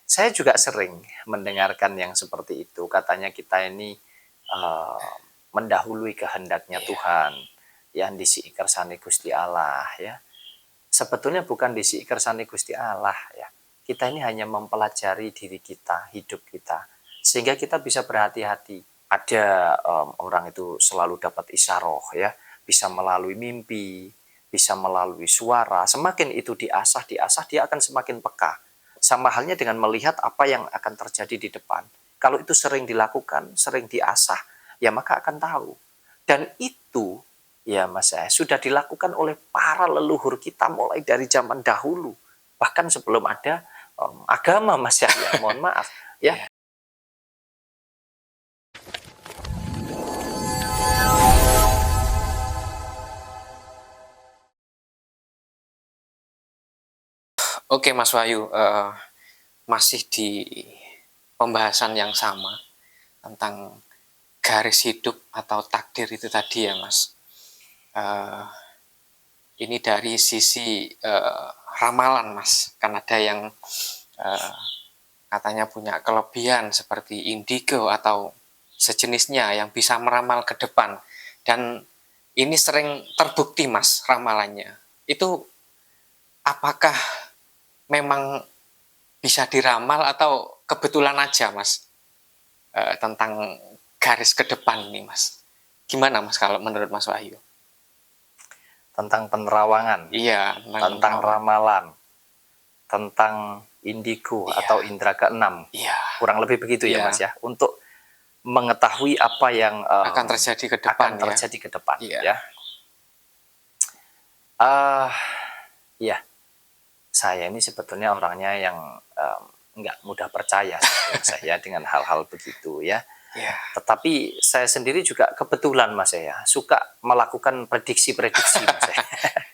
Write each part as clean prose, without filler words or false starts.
Saya juga sering mendengarkan yang seperti itu. Katanya kita ini mendahului kehendaknya Iya. Tuhan, yang disi kersane Gusti Allah ya. Sebetulnya bukan disi kersane Gusti Allah ya. Kita ini hanya mempelajari diri kita, hidup kita, sehingga kita bisa berhati-hati. Ada orang itu selalu dapat isyarah ya, bisa melalui mimpi, bisa melalui suara. Semakin itu diasah, dia akan semakin peka. Sama halnya dengan melihat apa yang akan terjadi di depan. Kalau itu sering dilakukan, sering diasah, ya maka akan tahu. Dan itu ya Mas sudah dilakukan oleh para leluhur kita mulai dari zaman dahulu. Bahkan sebelum ada agama Mas ya, mohon maaf ya. Iya. Oke Mas Wahyu, masih di pembahasan yang sama tentang garis hidup atau takdir itu tadi ya Mas. Ini dari sisi ramalan Mas, kan ada yang katanya punya kelebihan seperti indigo atau sejenisnya yang bisa meramal ke depan, dan ini sering terbukti Mas ramalannya. Itu apakah memang bisa diramal atau kebetulan aja Mas, tentang garis ke depan ini Mas? Gimana Mas kalau menurut Mas Wahyu? Tentang penerawangan, Iya, tentang ramalan, tentang indigo iya, atau indera keenam. iya, Kurang lebih begitu ya iya. Mas ya, untuk mengetahui apa yang Akan terjadi ke akan depan ya. terjadi ke depan Iya. ya. Ya, saya ini sebetulnya orangnya yang nggak mudah percaya saya dengan hal-hal begitu ya. Iya. Tetapi saya sendiri juga kebetulan Mas ya, suka melakukan prediksi-prediksi Mas ya.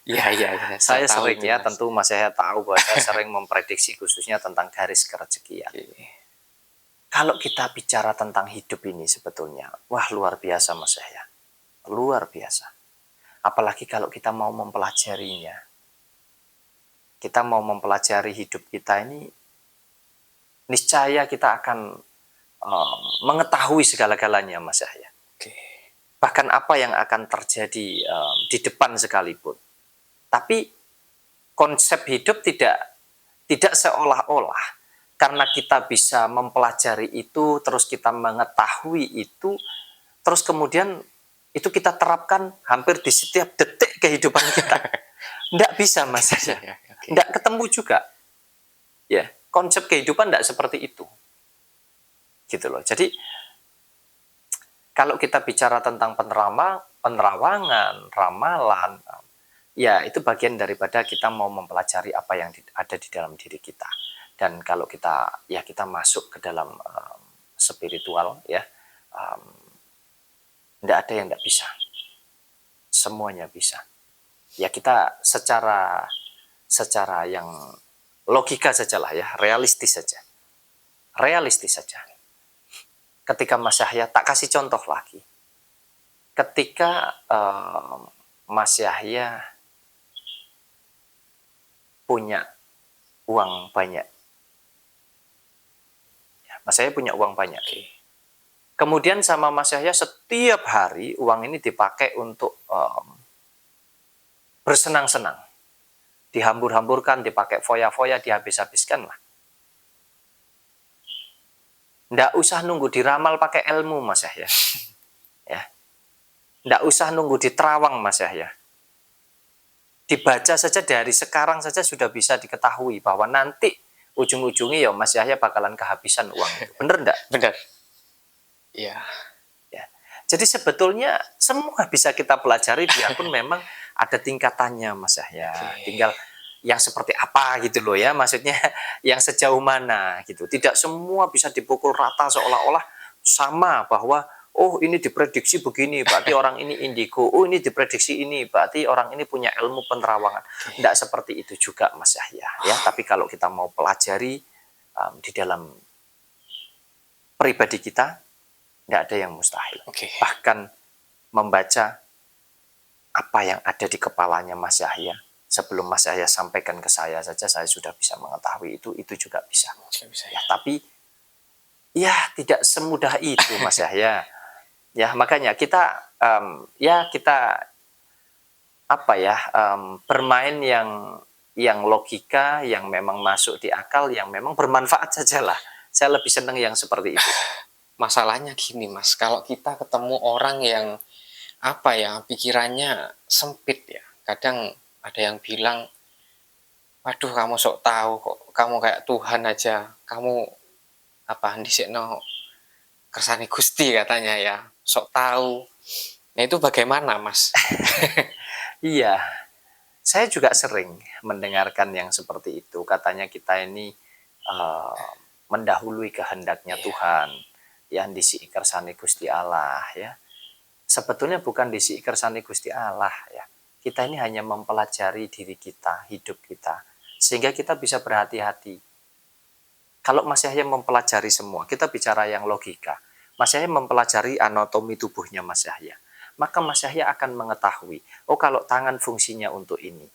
Iya, iya, iya. Saya Tahu sering itu ya, Mas. tentu Mas saya tahu bahwa saya sering memprediksi khususnya tentang garis kerezekian. Oke. Kalau kita bicara tentang hidup ini sebetulnya, wah luar biasa Mas ya. Luar biasa. Apalagi kalau kita mau mempelajarinya. Kita mau mempelajari hidup kita ini, niscaya kita akan mengetahui segala-galanya Mas Yahya. Oke. Bahkan apa yang akan terjadi di depan sekalipun. Tapi konsep hidup tidak seolah-olah karena kita bisa mempelajari itu, terus kita mengetahui itu, terus kemudian itu kita terapkan hampir di setiap detik kehidupan kita. Tidak bisa Mas Yahya. Iya, oke. Tidak ketemu juga. Ya, konsep kehidupan tidak seperti itu. Gitu loh. Jadi kalau kita bicara tentang penerawangan, ramalan, ya itu bagian daripada kita mau mempelajari apa yang ada di dalam diri kita. Dan kalau kita masuk ke dalam spiritual ya, tidak ada yang tidak bisa. Semuanya bisa. Ya kita secara yang logika sajalah ya, realistis saja. Realistis saja. Ketika Mas Yahya, tak kasih contoh lagi. Ketika Mas Yahya punya uang banyak. Mas Yahya punya uang banyak. Kemudian sama Mas Yahya setiap hari uang ini dipakai untuk bersenang-senang. Dihambur-hamburkan, dipakai foya-foya, dihabis-habiskan lah. Nggak usah nunggu diramal pakai ilmu Mas Yahya. Ya. Nggak usah nunggu diterawang Mas Yahya. Dibaca saja dari sekarang saja sudah bisa diketahui bahwa nanti ujung-ujungnya ya Mas Yahya bakalan kehabisan uang itu. Bener enggak? Benar. Iya. Ya. Jadi sebetulnya semua bisa kita pelajari biarpun memang ada tingkatannya Mas Yahya. Tinggal yang seperti apa gitu loh ya, maksudnya yang sejauh mana gitu. Tidak semua bisa dipukul rata seolah-olah sama bahwa oh ini diprediksi begini berarti orang ini indigo, oh ini diprediksi ini berarti orang ini punya ilmu penerawangan. Tidak seperti itu juga Mas Yahya ya, tapi kalau kita mau pelajari di dalam pribadi kita tidak ada yang mustahil. Bahkan membaca apa yang ada di kepalanya Mas Yahya Sebelum Mas Yahya sampaikan ke saya saja, saya sudah bisa mengetahui itu juga bisa. Bisa Ya, ya. tapi ya tidak semudah itu Mas Yahya. Ya, makanya kita ya kita apa ya bermain yang logika, yang memang masuk di akal, yang memang bermanfaat sajalah. Saya lebih senang yang seperti itu. Masalahnya gini Mas, kalau kita ketemu orang yang apa ya, pikirannya sempit ya. Kadang ada yang bilang, "Waduh, kamu sok tahu kok, kamu kayak Tuhan aja. Kamu apa ndisikno kersane Gusti," katanya ya. Sok tahu. Nah, itu bagaimana, Mas? Iya, saya juga sering mendengarkan yang seperti itu. Katanya kita ini eh, mendahului kehendaknya Iya, Tuhan, yang disi kersane Gusti Allah ya. Sebetulnya bukan disi kersane Gusti Allah ya. Kita ini hanya mempelajari diri kita, hidup kita, sehingga kita bisa berhati-hati. Kalau Mas Yahya mempelajari semua, kita bicara yang logika. Mas Yahya mempelajari anatomi tubuhnya Mas Yahya. Maka Mas Yahya akan mengetahui, oh kalau tangan fungsinya untuk ini,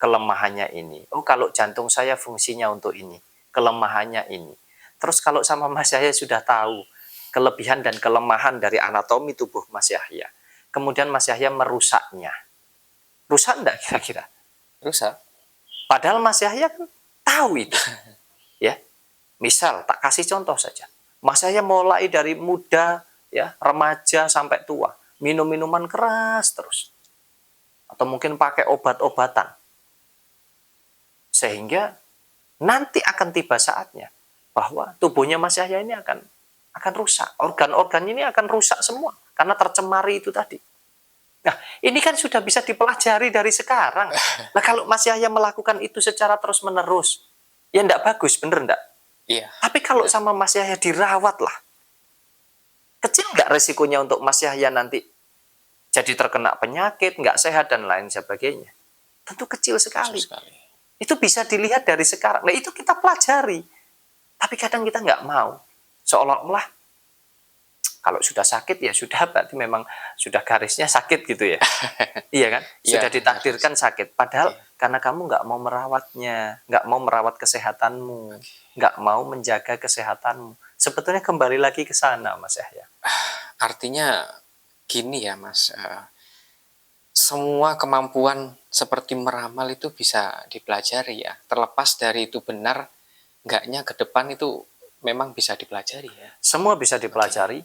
kelemahannya ini. Oh kalau jantung saya fungsinya untuk ini, kelemahannya ini. Terus kalau sama Mas Yahya sudah tahu kelebihan dan kelemahan dari anatomi tubuh Mas Yahya, kemudian Mas Yahya merusaknya. Rusak enggak kira-kira? rusak. Padahal Mas Yahya kan tahu itu. Ya, misal tak kasih contoh saja. Mas Yahya mulai dari muda, ya, remaja sampai tua, minum minuman keras terus, atau mungkin pakai obat-obatan, sehingga nanti akan tiba saatnya bahwa tubuhnya Mas Yahya ini akan rusak, organ-organ ini akan rusak semua karena tercemari itu tadi. Nah, ini kan sudah bisa dipelajari dari sekarang. Nah, kalau Mas Yahya melakukan itu secara terus-menerus, ya enggak bagus, bener enggak? Iya, Tapi kalau benar. sama Mas Yahya dirawat lah, kecil nggak resikonya untuk Mas Yahya nanti jadi terkena penyakit, nggak sehat, dan lain sebagainya? Tentu kecil Kecil sekali. sekali. Itu bisa dilihat dari sekarang. Nah, itu kita pelajari. Tapi kadang kita nggak mau. Seolah-olah kalau sudah sakit ya sudah, berarti memang sudah garisnya sakit gitu ya. Iya kan? Iya, Sudah benar, Mas. ditakdirkan sakit. Padahal Iya. karena kamu nggak mau merawatnya, nggak mau merawat kesehatanmu, nggak mau menjaga kesehatanmu. Sebetulnya kembali lagi ke sana, Mas Yahya. Artinya gini ya, Mas, semua kemampuan seperti meramal itu bisa dipelajari ya. Terlepas dari itu benar enggaknya ke depan itu memang bisa dipelajari ya. Semua bisa Oke. dipelajari,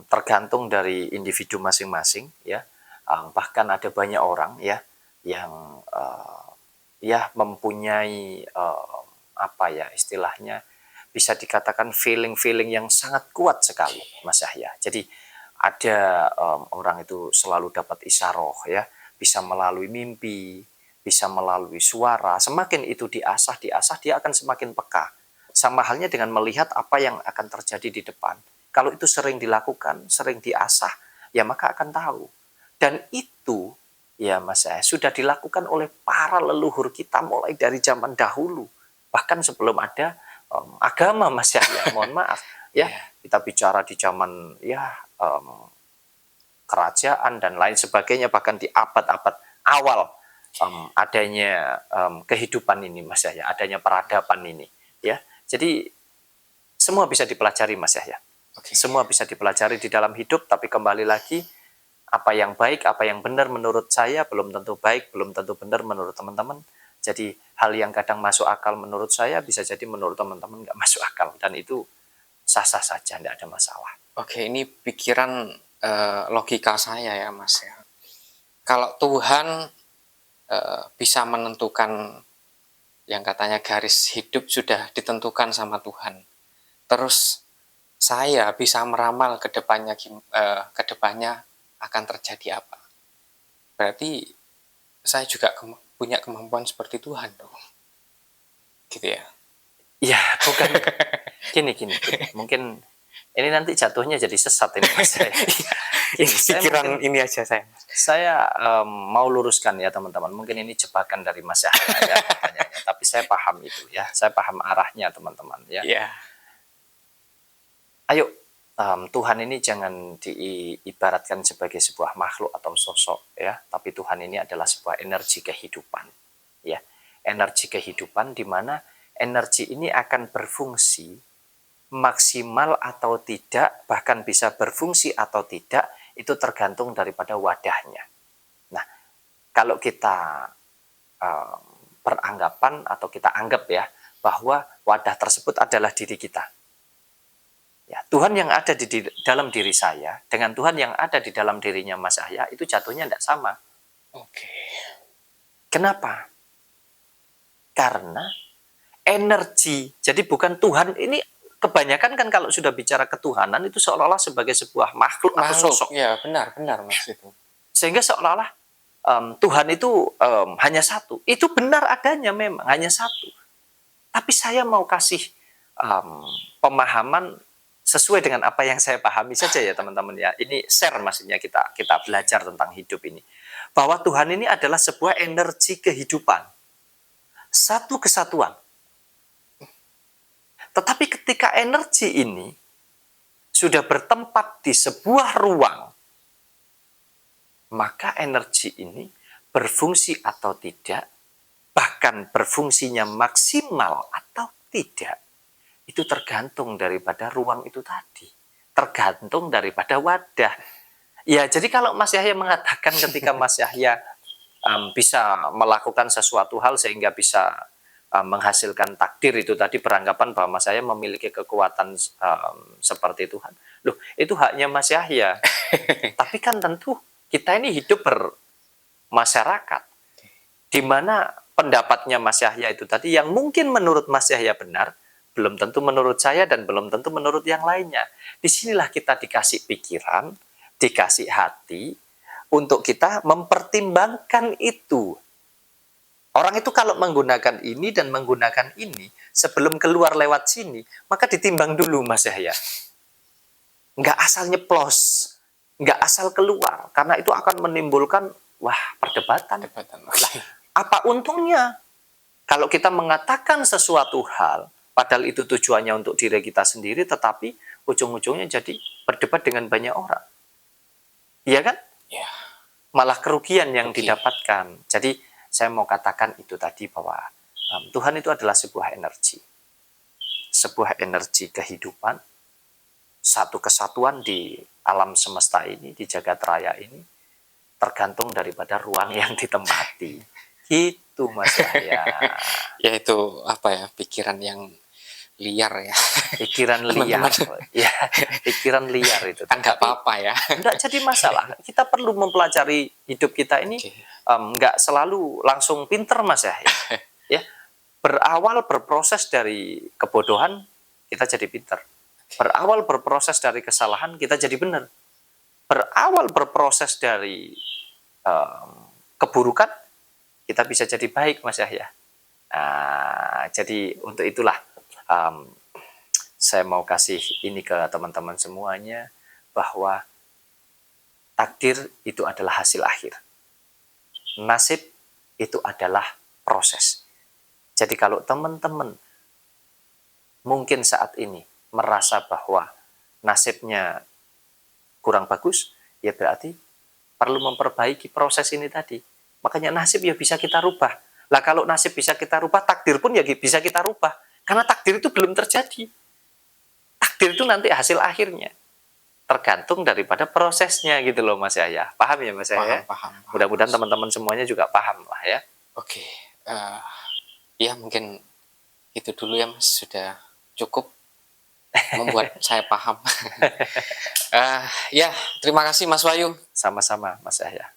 tergantung dari individu masing-masing ya. Bahkan ada banyak orang ya yang ya mempunyai apa ya istilahnya, bisa dikatakan feeling-feeling yang sangat kuat sekali, Mas Yahya. Jadi ada orang itu selalu dapat isyarah ya, bisa melalui mimpi, bisa melalui suara. Semakin itu diasah, dia akan semakin peka. Sama halnya dengan melihat apa yang akan terjadi di depan. Kalau itu sering dilakukan, sering diasah, ya maka akan tahu. Dan itu, ya Mas ya, sudah dilakukan oleh para leluhur kita mulai dari zaman dahulu. Bahkan sebelum ada agama Mas ya, mohon maaf. Ya, Iya. kita bicara di zaman ya kerajaan dan lain sebagainya, bahkan di abad-abad awal adanya kehidupan ini Mas Yahya, adanya peradaban ini ya. Jadi semua bisa dipelajari Mas Yahya. Oke. Semua bisa dipelajari di dalam hidup, tapi kembali lagi apa yang baik, apa yang benar menurut saya belum tentu baik, belum tentu benar menurut teman-teman. Jadi hal yang kadang masuk akal menurut saya bisa jadi menurut teman-teman nggak masuk akal, dan itu sah-sah saja, tidak ada masalah. Oke, ini pikiran logika saya ya, Mas ya. Kalau Tuhan bisa menentukan yang katanya garis hidup sudah ditentukan sama Tuhan. Terus saya bisa meramal ke depannya ke depannya akan terjadi apa. Berarti saya juga punya kemampuan seperti Tuhan dong. Gitu ya. Ya, bukan gini. Mungkin ini nanti jatuhnya jadi sesat ini Mas saya. Gini, Pikiran ini aja saya. saya mau luruskan ya teman-teman. Mungkin ini jebakan dari Mas Yahya ya pertanyaannya, tapi saya paham itu ya. Saya paham arahnya teman-teman ya. Iya. Ayo Tuhan ini jangan diibaratkan sebagai sebuah makhluk atau sosok ya, tapi Tuhan ini adalah sebuah energi kehidupan ya. Energi kehidupan di mana energi ini akan berfungsi maksimal atau tidak, bahkan bisa berfungsi atau tidak, itu tergantung daripada wadahnya. Nah, kalau kita beranggapan atau kita anggap ya bahwa wadah tersebut adalah diri kita. Ya, Tuhan yang ada di dalam diri saya dengan Tuhan yang ada di dalam dirinya Mas Yahya itu jatuhnya tidak sama. Oke. Kenapa? Karena energi. Jadi bukan Tuhan ini, kebanyakan kan kalau sudah bicara ketuhanan itu seolah-olah sebagai sebuah makhluk atau sosok. Ya, benar Mas itu. Sehingga seolah-olah Tuhan itu hanya satu. Itu benar adanya memang hanya satu. Tapi saya mau kasih pemahaman sesuai dengan apa yang saya pahami saja ya teman-teman ya. Ini share maksudnya kita belajar tentang hidup ini. Bahwa Tuhan ini adalah sebuah energi kehidupan. Satu kesatuan. Tetapi ketika energi ini sudah bertempat di sebuah ruang, maka energi ini berfungsi atau tidak, bahkan berfungsinya maksimal atau tidak, itu tergantung daripada ruang itu tadi, tergantung daripada wadah. Ya, jadi kalau Mas Yahya mengatakan ketika Mas Yahya bisa melakukan sesuatu hal sehingga bisa menghasilkan takdir, itu tadi beranggapan bahwa Mas Yahya memiliki kekuatan seperti Tuhan. Loh, itu haknya Mas Yahya. Tapi kan tentu kita ini hidup bermasyarakat, di mana pendapatnya Mas Yahya itu tadi yang mungkin menurut Mas Yahya benar, belum tentu menurut saya dan belum tentu menurut yang lainnya. Disinilah kita dikasih pikiran, dikasih hati, untuk kita mempertimbangkan itu. Orang itu kalau menggunakan ini dan menggunakan ini, sebelum keluar lewat sini, maka ditimbang dulu Mas Yahya. Nggak asal nyeplos, nggak asal keluar, karena itu akan menimbulkan, perdebatan. Lah, apa untungnya? Kalau kita mengatakan sesuatu hal, padahal itu tujuannya untuk diri kita sendiri, tetapi ujung-ujungnya jadi berdebat dengan banyak orang. Iya kan? Ya. Malah kerugian yang didapatkan. Jadi saya mau katakan itu tadi bahwa Tuhan itu adalah sebuah energi. Sebuah energi kehidupan, satu kesatuan di alam semesta ini, di jagat raya ini, tergantung daripada ruang yang ditempati. Gitu Mas Yahya. Ya itu pikiran yang liar ya. Pikiran liar. Ya, pikiran liar itu. Kan nggak apa-apa ya. Enggak jadi masalah. Kita perlu mempelajari hidup kita ini. Enggak selalu langsung pinter Mas Yahya. Ya. Berawal berproses dari kebodohan, kita jadi pinter. Berawal berproses dari kesalahan, kita jadi benar. Berawal berproses dari keburukan, kita bisa jadi baik Mas Yahya. Jadi untuk itulah saya mau kasih ini ke teman-teman semuanya, bahwa takdir itu adalah hasil akhir. Nasib itu adalah proses. Jadi kalau teman-teman mungkin saat ini merasa bahwa nasibnya kurang bagus, ya berarti perlu memperbaiki proses ini tadi. Makanya nasib ya bisa kita rubah. Lah kalau nasib bisa kita rubah, takdir pun ya bisa kita rubah. Karena takdir itu belum terjadi. Takdir itu nanti hasil akhirnya. Tergantung daripada prosesnya gitu loh Mas Yahya. Paham ya Mas Yahya? Paham. Mudah-mudahan teman-teman semuanya juga paham lah ya. Oke. Ya mungkin itu dulu ya Mas. Sudah cukup membuat saya paham. Ya, terima kasih Mas Wahyu. Sama-sama Mas Yahya.